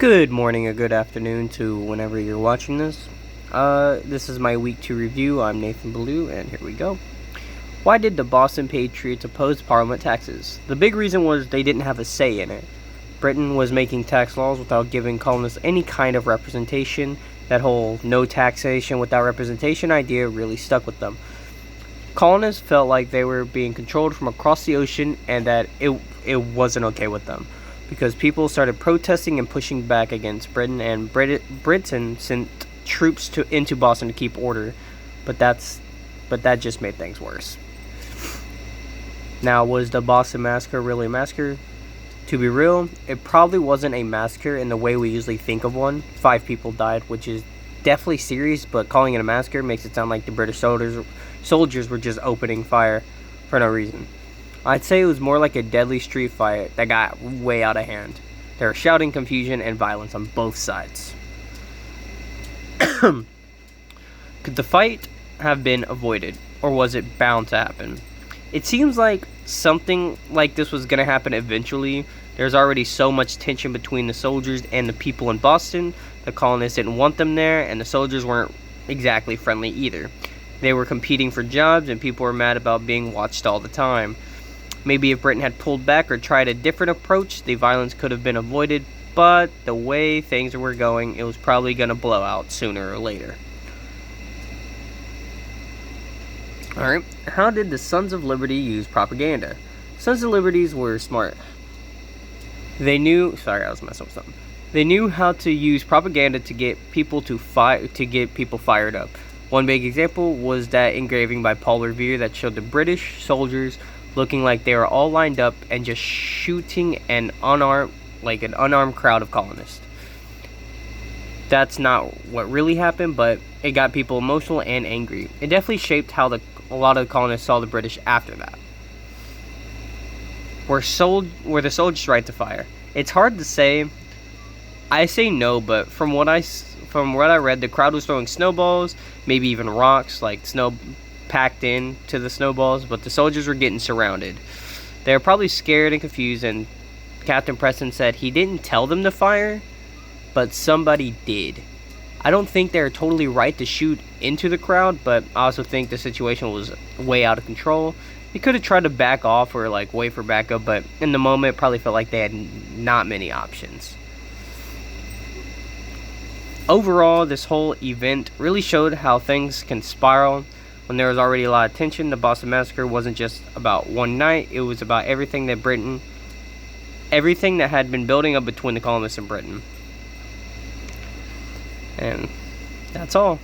Good morning or good afternoon to whenever you're watching this. This is my week 2 review. I'm Nathan Ballou, and here we go. Why did the Boston Patriots oppose Parliament taxes? The big reason was they didn't have a say in it. Britain was making tax laws without giving colonists any kind of representation. That whole no taxation without representation idea really stuck with them. Colonists felt like they were being controlled from across the ocean and that it wasn't okay with them, because people started protesting and pushing back against Britain, and Britain sent troops into Boston to keep order, but that just made things worse. Now, was the Boston Massacre really a massacre? To be real, it probably wasn't a massacre in the way we usually think of one. 5 people died, which is definitely serious, but calling it a massacre makes it sound like the British soldiers were just opening fire for no reason. I'd say it was more like a deadly street fight that got way out of hand. There was shouting, confusion, and violence on both sides. Could the fight have been avoided, or was it bound to happen? It seems like something like this was going to happen eventually. There's already so much tension between the soldiers and the people in Boston. The colonists didn't want them there, and the soldiers weren't exactly friendly either. They were competing for jobs, and people were mad about being watched all the time. Maybe if Britain had pulled back or tried a different approach, the violence could have been avoided, but the way things were going, it was probably going to blow out sooner or later. Alright, how did the Sons of Liberty use propaganda? Sons of Liberties were smart. They knew how to use propaganda to get people fired up. One big example was that engraving by Paul Revere that showed the British soldiers looking like they were all lined up and just shooting an unarmed crowd of colonists. That's not what really happened, but it got people emotional and angry. It definitely shaped how a lot of the colonists saw the British after that. Were the soldiers right to fire? It's hard to say. I say no, but from what I read, the crowd was throwing snowballs, maybe even rocks, like snow packed in to the snowballs, but the soldiers were getting surrounded. They were probably scared and confused, and Captain Preston said he didn't tell them to fire, but somebody did. I don't think they're totally right to shoot into the crowd, but I also think the situation was way out of control. They could have tried to back off or wait for backup, but in the moment it probably felt like they had not many options. Overall, this whole event really showed how things can spiral when there was already a lot of tension. The Boston Massacre wasn't just about one night, it was about everything that had been building up between the colonists and Britain. And that's all.